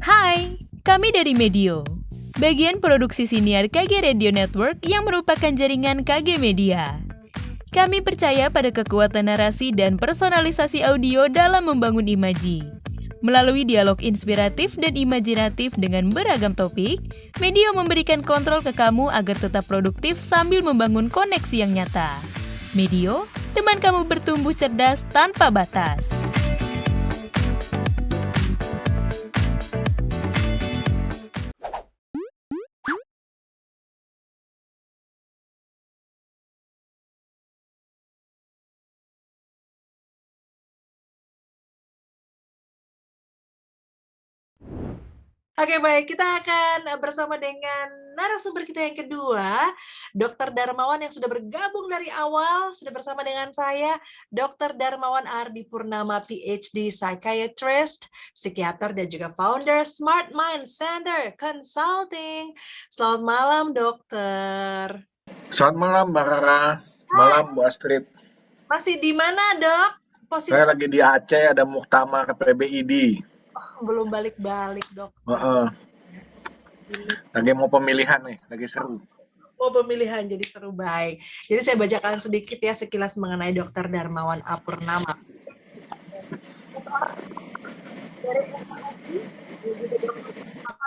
Hai, kami dari Medio, bagian produksi siniar KG Radio Network yang merupakan jaringan KG Media. Kami percaya pada kekuatan narasi dan personalisasi audio dalam membangun imaji. Melalui dialog inspiratif dan imajinatif dengan beragam topik, Medio memberikan kontrol ke kamu agar tetap produktif sambil membangun koneksi yang nyata. Medio, teman kamu bertumbuh cerdas tanpa batas. Oke, baik. Kita akan bersama dengan narasumber kita yang kedua, Dr. Darmawan yang sudah bergabung dari awal, sudah bersama dengan saya, Dr. Darmawan Ardi Purnama, PhD, Psychiatrist, Psikiater, dan juga founder Smart Mind Center Consulting. Selamat malam, dokter. Selamat malam, Mbak Rara. Malam, Bu Astrid. Masih di mana, dok? Posisi Saya lagi di Aceh, ada muktamar PBID. belum balik-balik, dok. Lagi mau pemilihan nih, lagi seru. Mau pemilihan jadi seru, baik. Jadi saya bacakan sedikit ya sekilas mengenai Dr. Darmawan A. Purnama.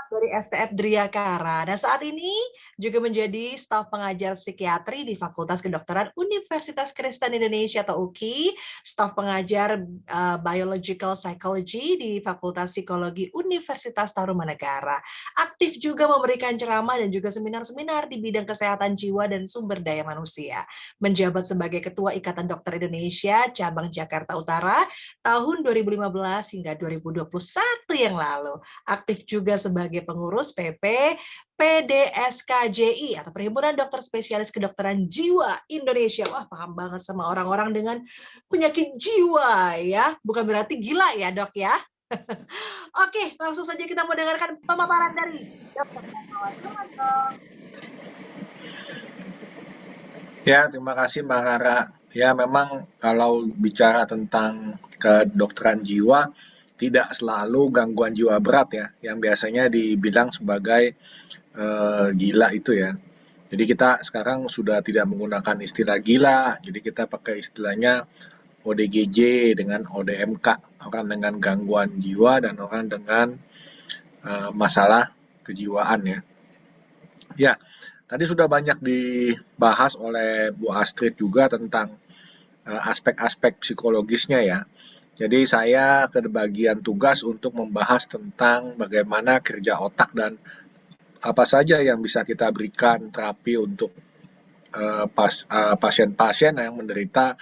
Dari STF Driakara. Dan saat ini juga menjadi staf pengajar psikiatri di Fakultas Kedokteran Universitas Kristen Indonesia atau UKI, staf pengajar Biological Psychology di Fakultas Psikologi Universitas Tarumanegara. Aktif juga memberikan ceramah dan juga seminar-seminar di bidang kesehatan jiwa dan sumber daya manusia. Menjabat sebagai Ketua Ikatan Dokter Indonesia cabang Jakarta Utara tahun 2015 hingga 2021 yang lalu. Aktif juga sebagai pengurus PP PDSKJI atau Perhimpunan Dokter Spesialis Kedokteran Jiwa Indonesia. Wah, paham banget sama orang-orang dengan penyakit jiwa ya. Bukan berarti gila ya, Dok ya. Oke, langsung saja kita mau dengarkan pemaparan dari Dr. Darmawan. Ya, terima kasih Mbak Rara. Ya, memang kalau bicara tentang kedokteran jiwa, tidak selalu gangguan jiwa berat ya, yang biasanya dibilang sebagai gila itu ya. Jadi kita sekarang sudah tidak menggunakan istilah gila, jadi kita pakai istilahnya ODGJ dengan ODMK, orang dengan gangguan jiwa dan orang dengan masalah kejiwaan ya. Ya, tadi sudah banyak dibahas oleh Bu Astrid juga tentang aspek-aspek psikologisnya ya. Jadi saya kebagian tugas untuk membahas tentang bagaimana kerja otak dan apa saja yang bisa kita berikan terapi untuk pasien-pasien yang menderita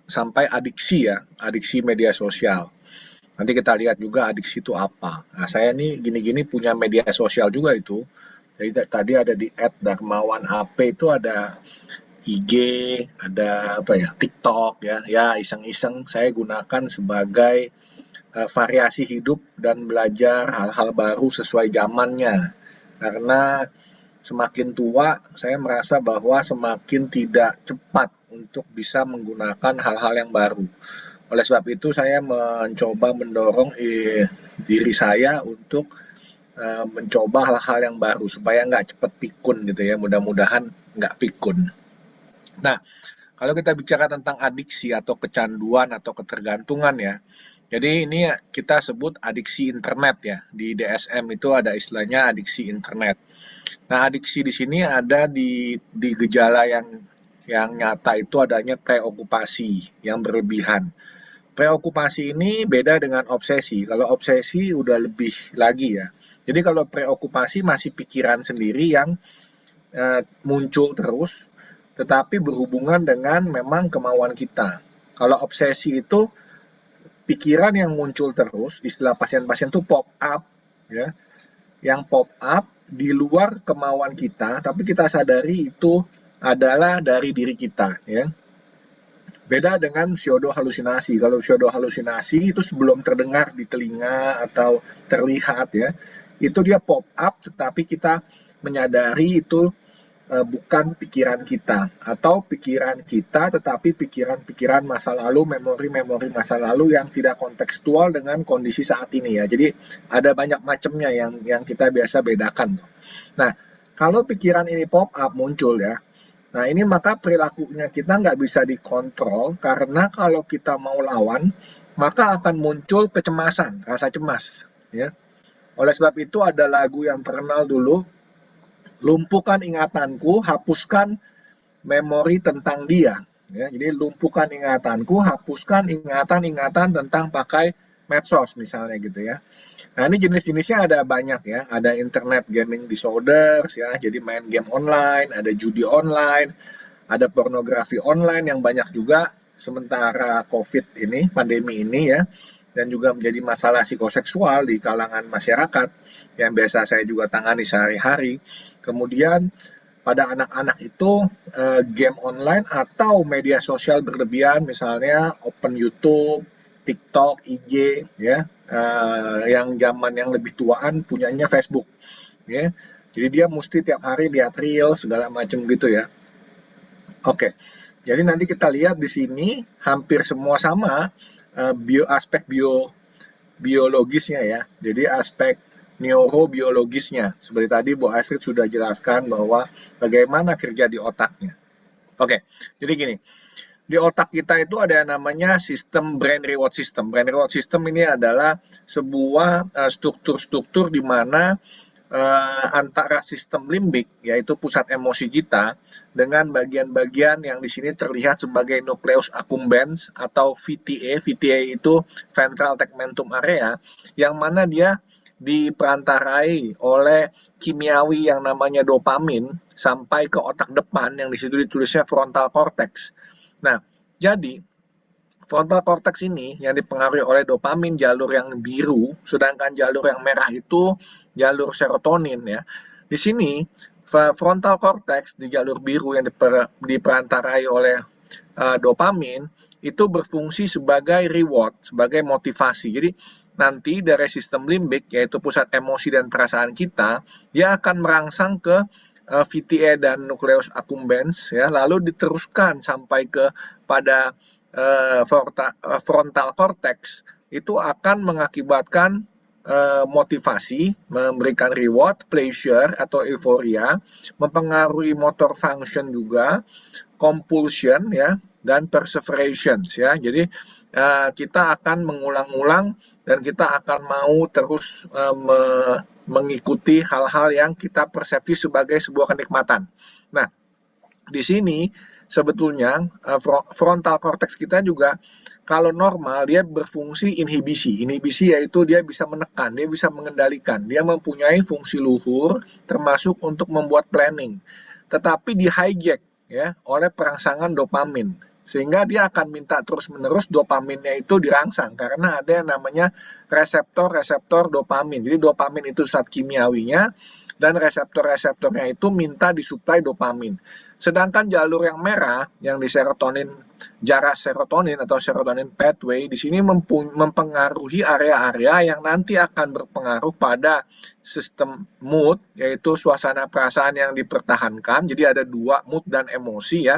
sampai adiksi ya, adiksi media sosial. Nanti kita lihat juga adiksi itu apa. Nah, saya nih gini-gini punya media sosial juga itu. Jadi tadi ada di @darmawanap itu ada IG, ada apa ya, TikTok ya. Ya iseng-iseng saya gunakan sebagai variasi hidup dan belajar hal-hal baru sesuai zamannya. Karena semakin tua, saya merasa bahwa semakin tidak cepat untuk bisa menggunakan hal-hal yang baru. Oleh sebab itu, saya mencoba mendorong diri saya untuk mencoba hal-hal yang baru supaya nggak cepat pikun gitu ya. Mudah-mudahan nggak pikun. Nah, kalau kita bicara tentang adiksi atau kecanduan atau ketergantungan ya, jadi ini kita sebut adiksi internet ya. Di DSM itu ada istilahnya adiksi internet. Nah, adiksi di sini ada di gejala yang nyata itu adanya preokupasi yang berlebihan. Preokupasi ini beda dengan obsesi. Kalau obsesi udah lebih lagi ya. Jadi kalau preokupasi masih pikiran sendiri yang muncul terus, tetapi berhubungan dengan memang kemauan kita. Kalau obsesi itu pikiran yang muncul terus, istilah pasien-pasien itu pop up, ya, yang pop up di luar kemauan kita, tapi kita sadari itu adalah dari diri kita, ya. Beda dengan pseudo halusinasi. Kalau pseudo halusinasi itu sebelum terdengar di telinga atau terlihat ya, itu dia pop up, tetapi kita menyadari itu bukan pikiran kita, atau pikiran kita tetapi pikiran-pikiran masa lalu, memori-memori masa lalu yang tidak kontekstual dengan kondisi saat ini ya. Jadi ada banyak macamnya yang kita biasa bedakan. Nah, kalau pikiran ini pop up muncul ya, nah ini maka perilakunya kita nggak bisa dikontrol, karena kalau kita mau lawan maka akan muncul kecemasan, rasa cemas ya. Oleh sebab itu ada lagu yang terkenal dulu, lumpuhkan ingatanku, hapuskan memori tentang dia. Ya, jadi lumpuhkan ingatanku, hapuskan ingatan-ingatan tentang pakai medsos misalnya gitu ya. Nah ini jenis-jenisnya ada banyak ya, ada internet gaming disorders ya, jadi main game online, ada judi online, ada pornografi online yang banyak juga sementara COVID ini, pandemi ini ya, dan juga menjadi masalah psikoseksual di kalangan masyarakat yang biasa saya juga tangani sehari-hari. Kemudian pada anak-anak itu game online atau media sosial berlebihan, misalnya open YouTube, TikTok, IG ya, yang zaman yang lebih tuaan punyanya Facebook ya. Jadi dia mesti tiap hari lihat reel segala macam gitu ya. Oke. Jadi nanti kita lihat di sini hampir semua sama aspek biologisnya ya. Jadi aspek neurobiologisnya. Seperti tadi Bu Astrid sudah jelaskan bahwa bagaimana kerja di otaknya. Oke, jadi gini. Di otak kita itu ada yang namanya sistem brain reward system. Brain reward system ini adalah sebuah struktur-struktur di mana antara sistem limbik, yaitu pusat emosi kita, dengan bagian-bagian yang di sini terlihat sebagai nucleus accumbens atau VTA. VTA itu ventral tegmentum area, yang mana dia diperantarai oleh kimiawi yang namanya dopamin sampai ke otak depan yang di situ ditulisnya frontal cortex. Nah, jadi frontal cortex ini yang dipengaruhi oleh dopamin jalur yang biru, sedangkan jalur yang merah itu jalur serotonin ya. Di sini frontal cortex di jalur biru yang diperantarai oleh dopamin itu berfungsi sebagai reward, sebagai motivasi. Jadi nanti dari sistem limbik, yaitu pusat emosi dan perasaan kita, dia akan merangsang ke VTA dan nucleus accumbens ya, lalu diteruskan sampai ke pada frontal cortex, itu akan mengakibatkan motivasi, memberikan reward, pleasure atau euforia, mempengaruhi motor function juga, compulsion ya, dan perseverance ya. Jadi kita akan mengulang-ulang dan kita akan mau terus mengikuti hal-hal yang kita persepsi sebagai sebuah kenikmatan. Nah, di sini sebetulnya frontal cortex kita juga kalau normal dia berfungsi inhibisi. Inhibisi yaitu dia bisa menekan, dia bisa mengendalikan, dia mempunyai fungsi luhur termasuk untuk membuat planning. Tetapi di hijack ya oleh perangsangan dopamin, sehingga dia akan minta terus-menerus dopaminnya itu dirangsang karena ada yang namanya reseptor-reseptor dopamin. Jadi dopamin itu zat kimiawinya dan reseptor-reseptornya itu minta disuplai dopamin. Sedangkan jalur yang merah yang di serotonin, jarak serotonin atau serotonin pathway di sini mempengaruhi area-area yang nanti akan berpengaruh pada sistem mood, yaitu suasana perasaan yang dipertahankan. Jadi ada dua, mood dan emosi ya.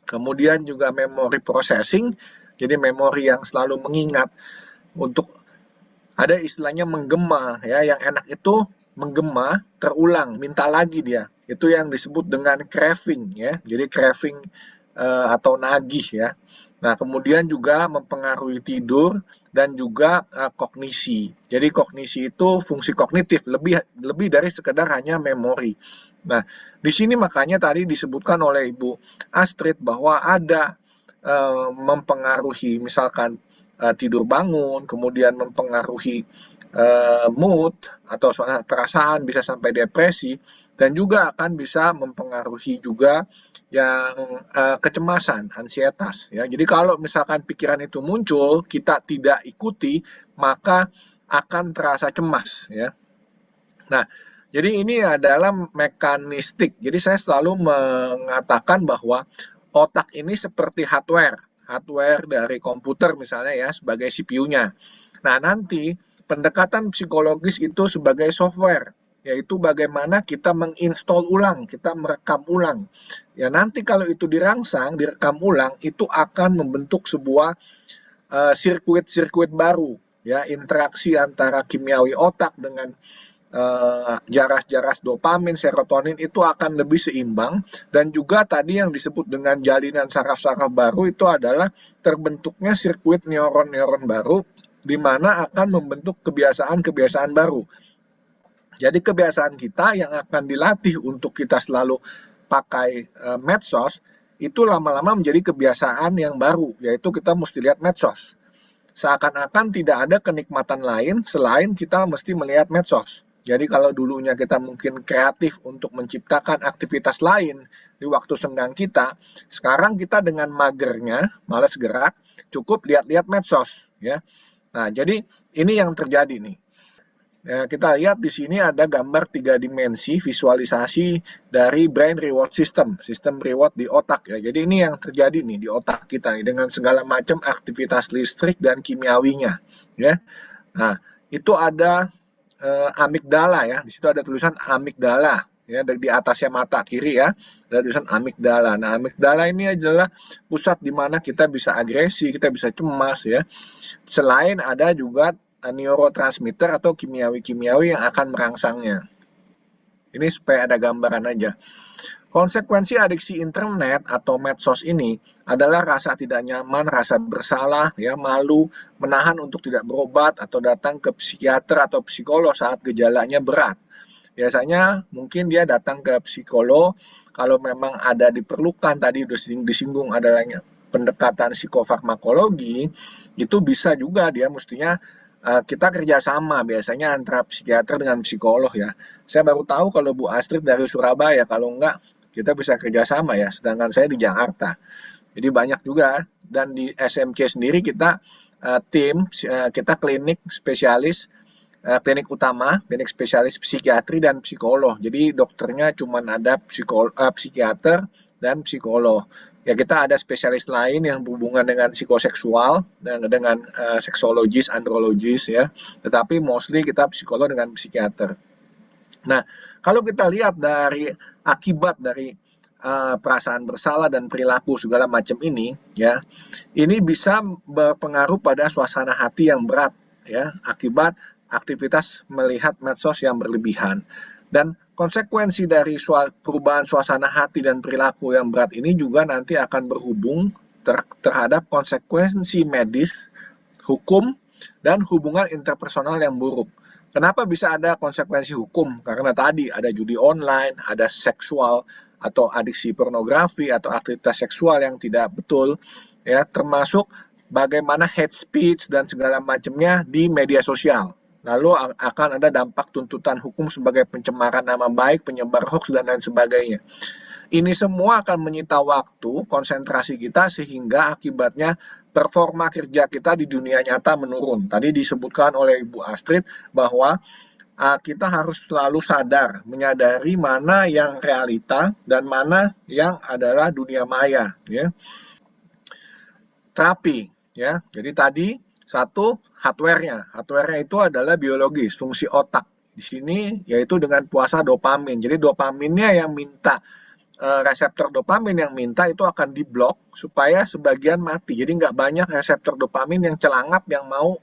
Kemudian juga memory processing, jadi memori yang selalu mengingat. Untuk ada istilahnya menggema ya, yang enak itu menggema terulang, minta lagi dia. Itu yang disebut dengan craving ya. Jadi craving atau nagih ya. Nah, kemudian juga mempengaruhi tidur dan juga kognisi. Jadi kognisi itu fungsi kognitif, lebih dari sekedar hanya memori. Nah, di sini makanya tadi disebutkan oleh Ibu Astrid bahwa ada mempengaruhi misalkan tidur bangun, kemudian mempengaruhi mood atau perasaan, bisa sampai depresi, dan juga akan bisa mempengaruhi juga yang kecemasan, ansietas ya. Jadi kalau misalkan pikiran itu muncul, kita tidak ikuti, maka akan terasa cemas ya. Nah, jadi ini adalah mekanistik. Jadi saya selalu mengatakan bahwa otak ini seperti hardware dari komputer misalnya ya, sebagai CPU-nya. Nah, nanti pendekatan psikologis itu sebagai software. yaitu bagaimana kita menginstall ulang, kita merekam ulang. Ya nanti kalau itu dirangsang, direkam ulang, itu akan membentuk sebuah sirkuit-sirkuit baru, ya interaksi antara kimiawi otak dengan jaras-jaras dopamin, serotonin itu akan lebih seimbang, dan juga tadi yang disebut dengan jalinan saraf-saraf baru itu adalah terbentuknya sirkuit neuron-neuron baru di mana akan membentuk kebiasaan-kebiasaan baru. Jadi kebiasaan kita yang akan dilatih untuk kita selalu pakai medsos itu lama-lama menjadi kebiasaan yang baru, yaitu kita mesti lihat medsos. Seakan-akan tidak ada kenikmatan lain selain kita mesti melihat medsos. Jadi kalau dulunya kita mungkin kreatif untuk menciptakan aktivitas lain di waktu senggang kita, sekarang kita dengan magernya, malas gerak, cukup lihat-lihat medsos, ya. Nah, jadi ini yang terjadi nih. Ya, kita lihat di sini ada gambar 3 dimensi visualisasi dari brain reward system, sistem reward di otak ya. Jadi ini yang terjadi nih di otak kita nih dengan segala macam aktivitas listrik dan kimiawinya, ya. Nah, itu ada amigdala ya. Di situ ada tulisan amigdala ya, di atasnya mata kiri ya. Ada tulisan amigdala. Nah, amigdala ini adalah pusat di mana kita bisa agresi, kita bisa cemas ya. Selain ada juga neurotransmitter atau kimiawi-kimiawi yang akan merangsangnya. Ini supaya ada gambaran aja. Konsekuensi adiksi internet atau medsos ini adalah rasa tidak nyaman, rasa bersalah, ya, malu, menahan untuk tidak berobat atau datang ke psikiater atau psikolog saat gejalanya berat. Biasanya mungkin dia datang ke psikolog kalau memang ada diperlukan, tadi sudah disinggung adanya pendekatan psikofarmakologi, itu bisa juga dia mestinya kita kerjasama biasanya antara psikiater dengan psikolog ya. Saya baru tahu kalau Bu Astrid dari Surabaya, kalau enggak kita bisa kerjasama ya, sedangkan saya di Jakarta. Jadi banyak juga, dan di SMC sendiri kita tim, kita klinik spesialis, klinik utama, klinik spesialis psikiatri dan psikolog. Jadi dokternya cuma ada psikiater dan psikolog. Ya kita ada spesialis lain yang berhubungan dengan psikoseksual dan dengan seksologis, andrologis ya. Tetapi mostly kita psikolog dengan psikiater. Nah, kalau kita lihat dari akibat dari perasaan bersalah dan perilaku segala macam ini, ya, ini bisa berpengaruh pada suasana hati yang berat, ya, akibat aktivitas melihat medsos yang berlebihan. Dan konsekuensi dari perubahan suasana hati dan perilaku yang berat ini juga nanti akan berhubung terhadap konsekuensi medis, hukum, dan hubungan interpersonal yang buruk. Kenapa bisa ada konsekuensi hukum? Karena tadi ada judi online, ada seksual atau adiksi pornografi atau aktivitas seksual yang tidak betul, ya, termasuk bagaimana hate speech dan segala macamnya di media sosial. Lalu akan ada dampak tuntutan hukum sebagai pencemaran nama baik, penyebar hoax dan lain sebagainya. Ini semua akan menyita waktu, konsentrasi kita, sehingga akibatnya performa kerja kita di dunia nyata menurun. Tadi disebutkan oleh Ibu Astrid bahwa kita harus selalu sadar, menyadari mana yang realita dan mana yang adalah dunia maya. Ya. Terapi, ya. Jadi tadi satu hardware-nya itu adalah biologis, fungsi otak. Di sini yaitu dengan puasa dopamin. Jadi dopaminnya yang minta, reseptor dopamin yang minta itu akan diblok supaya sebagian mati. Jadi nggak banyak reseptor dopamin yang celangap yang mau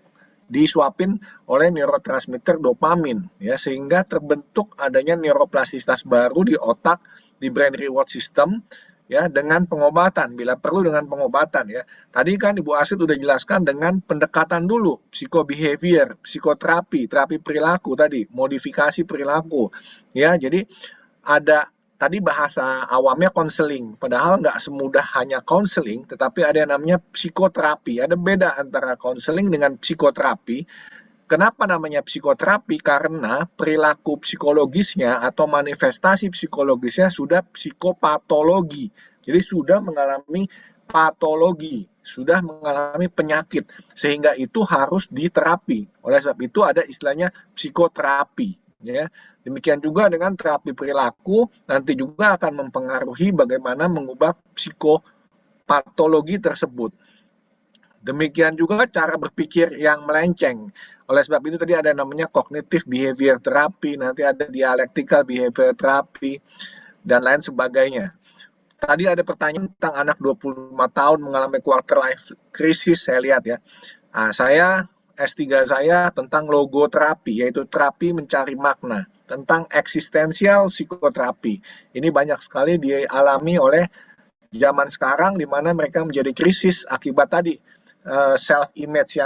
disuapin oleh neurotransmitter dopamin, ya, sehingga terbentuk adanya neuroplastisitas baru di otak, di brain reward system, ya, dengan pengobatan, bila perlu dengan pengobatan, ya. Tadi kan Ibu Astrid sudah jelaskan dengan pendekatan dulu, psikobehavior, psikoterapi, terapi perilaku tadi, modifikasi perilaku, ya. Jadi ada tadi bahasa awamnya konseling, padahal nggak semudah hanya konseling, tetapi ada yang namanya psikoterapi. Ada beda antara konseling dengan psikoterapi. Kenapa namanya psikoterapi? Karena perilaku psikologisnya atau manifestasi psikologisnya sudah psikopatologi. Jadi sudah mengalami patologi, sudah mengalami penyakit, sehingga itu harus diterapi. Oleh sebab itu ada istilahnya psikoterapi. Ya, demikian juga dengan terapi perilaku nanti juga akan mempengaruhi bagaimana mengubah psikopatologi tersebut. Demikian juga cara berpikir yang melenceng. Oleh sebab itu tadi ada namanya cognitive behavior therapy, nanti ada dialectical behavior therapy, dan lain sebagainya. Tadi ada pertanyaan tentang anak 25 tahun mengalami quarter life crisis, saya lihat ya. Saya S3 saya tentang logoterapi, yaitu terapi mencari makna, tentang eksistensial psikoterapi. Ini banyak sekali dialami oleh zaman sekarang di mana mereka menjadi krisis akibat tadi self image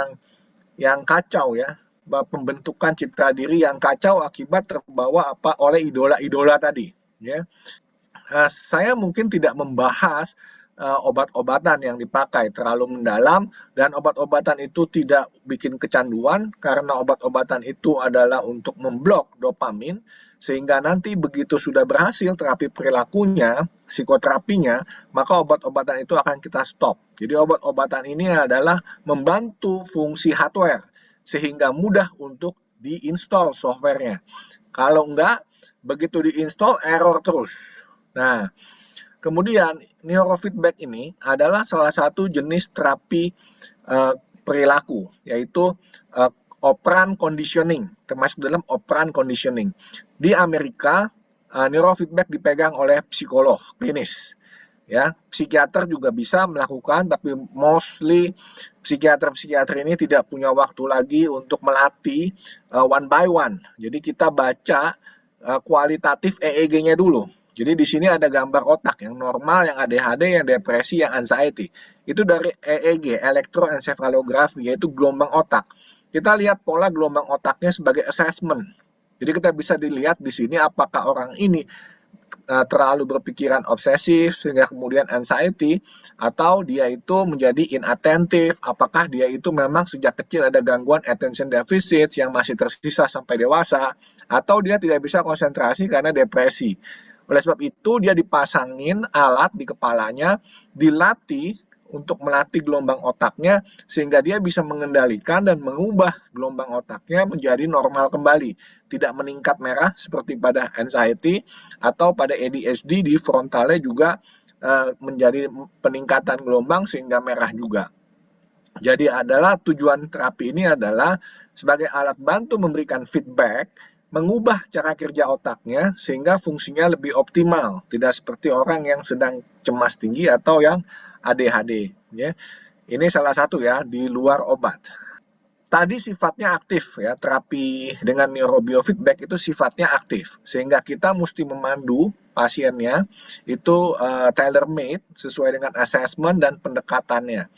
yang kacau ya, pembentukan citra diri yang kacau akibat terbawa oleh idola-idola tadi ya. Saya mungkin tidak membahas obat-obatan yang dipakai terlalu mendalam, dan obat-obatan itu tidak bikin kecanduan karena obat-obatan itu adalah untuk memblok dopamin, sehingga nanti begitu sudah berhasil terapi perilakunya, psikoterapinya, maka obat-obatan itu akan kita stop. Jadi obat-obatan ini adalah membantu fungsi hardware sehingga mudah untuk diinstal softwarenya. Kalau enggak, begitu diinstal error terus. Nah, kemudian neurofeedback ini adalah salah satu jenis terapi perilaku, yaitu operant conditioning, termasuk dalam operant conditioning. Di Amerika, neurofeedback dipegang oleh psikolog klinis. Ya, psikiater juga bisa melakukan, tapi mostly psikiater ini tidak punya waktu lagi untuk melatih one by one. Jadi kita baca kualitatif EEG-nya dulu. Jadi di sini ada gambar otak yang normal, yang ADHD, yang depresi, yang anxiety. Itu dari EEG, elektroencephalografi, yaitu gelombang otak. Kita lihat pola gelombang otaknya sebagai assessment. Jadi kita bisa dilihat di sini apakah orang ini terlalu berpikiran obsesif sehingga kemudian anxiety, atau dia itu menjadi inattentive, apakah dia itu memang sejak kecil ada gangguan attention deficit yang masih tersisa sampai dewasa, atau dia tidak bisa konsentrasi karena depresi. Oleh sebab itu dia dipasangin alat di kepalanya, dilatih untuk melatih gelombang otaknya sehingga dia bisa mengendalikan dan mengubah gelombang otaknya menjadi normal kembali, tidak meningkat merah seperti pada anxiety, atau pada ADHD di frontalnya juga menjadi peningkatan gelombang sehingga merah juga. Jadi adalah tujuan terapi ini adalah sebagai alat bantu memberikan feedback, mengubah cara kerja otaknya sehingga fungsinya lebih optimal, tidak seperti orang yang sedang cemas tinggi atau yang ADHD ya. Ini salah satu ya di luar obat. Tadi sifatnya aktif ya, terapi dengan neurobiofeedback itu sifatnya aktif sehingga kita mesti memandu pasiennya itu tailor made sesuai dengan assessment dan pendekatannya.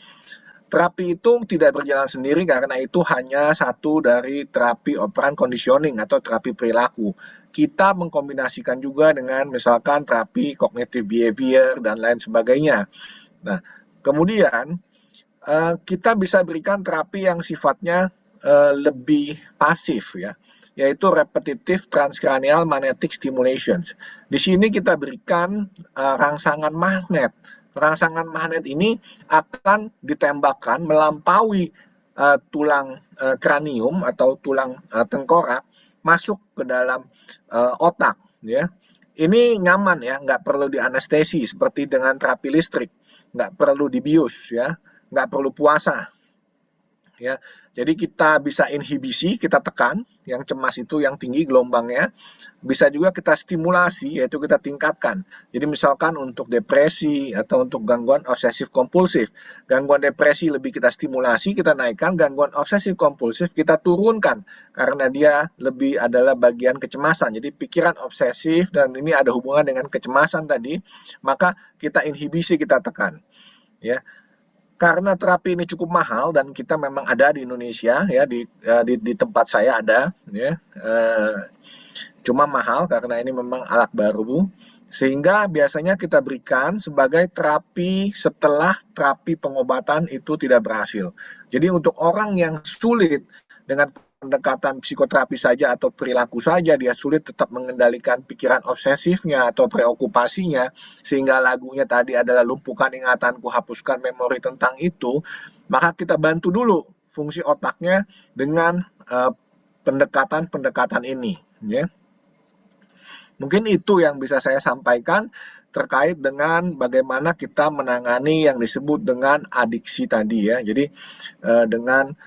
Terapi itu tidak berjalan sendiri karena itu hanya satu dari terapi operant conditioning atau terapi perilaku. Kita mengkombinasikan juga dengan misalkan terapi cognitive behavior dan lain sebagainya. Nah, kemudian kita bisa berikan terapi yang sifatnya lebih pasif ya, yaitu repetitive transcranial magnetic stimulations. Di sini kita berikan rangsangan magnet. Rangsangan magnet ini akan ditembakkan melampaui tulang kranium atau tulang tengkorak masuk ke dalam otak ya. Ini nyaman ya, nggak perlu dianestesi seperti dengan terapi listrik, nggak perlu dibius ya, nggak perlu puasa ya. Jadi kita bisa inhibisi, kita tekan yang cemas itu yang tinggi gelombangnya, bisa juga kita stimulasi yaitu kita tingkatkan. Jadi misalkan untuk depresi atau untuk gangguan obsesif kompulsif, gangguan depresi lebih kita stimulasi, kita naikkan, gangguan obsesif kompulsif kita turunkan karena dia lebih adalah bagian kecemasan. Jadi pikiran obsesif dan ini ada hubungan dengan kecemasan tadi, maka kita inhibisi, kita tekan ya. Karena terapi ini cukup mahal dan kita memang ada di Indonesia ya, di tempat saya ada ya, cuma mahal karena ini memang alat baru, sehingga biasanya kita berikan sebagai terapi setelah terapi pengobatan itu tidak berhasil. Jadi untuk orang yang sulit dengan pendekatan psikoterapi saja atau perilaku saja, dia sulit tetap mengendalikan pikiran obsesifnya atau preokupasinya, sehingga lagunya tadi adalah lumpuhkan ingatanku, hapuskan memori tentang itu, maka kita bantu dulu fungsi otaknya dengan pendekatan-pendekatan ini ya. Mungkin itu yang bisa saya sampaikan terkait dengan bagaimana kita menangani yang disebut dengan adiksi tadi ya. Jadi dengan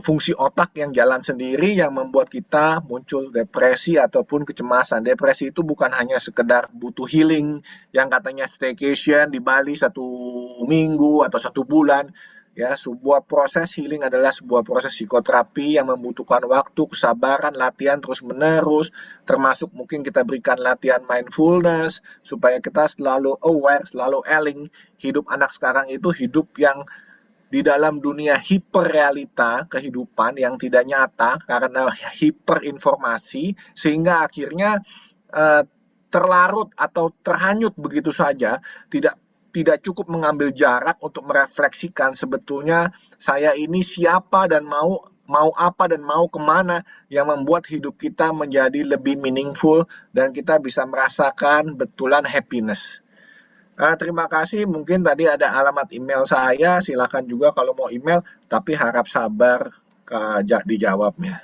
fungsi otak yang jalan sendiri yang membuat kita muncul depresi ataupun kecemasan. Depresi itu bukan hanya sekedar butuh healing yang katanya staycation di Bali 1 minggu atau 1 bulan. Ya, sebuah proses healing adalah sebuah proses psikoterapi yang membutuhkan waktu, kesabaran, latihan terus-menerus, termasuk mungkin kita berikan latihan mindfulness supaya kita selalu aware, selalu eling. Hidup anak sekarang itu hidup yang di dalam dunia hiperrealita kehidupan yang tidak nyata karena hiperinformasi, sehingga akhirnya terlarut atau terhanyut begitu saja, tidak cukup mengambil jarak untuk merefleksikan sebetulnya saya ini siapa dan mau apa dan mau kemana, yang membuat hidup kita menjadi lebih meaningful dan kita bisa merasakan betulan happiness. Terima kasih, mungkin tadi ada alamat email saya, silakan juga kalau mau email, tapi harap sabar dijawabnya.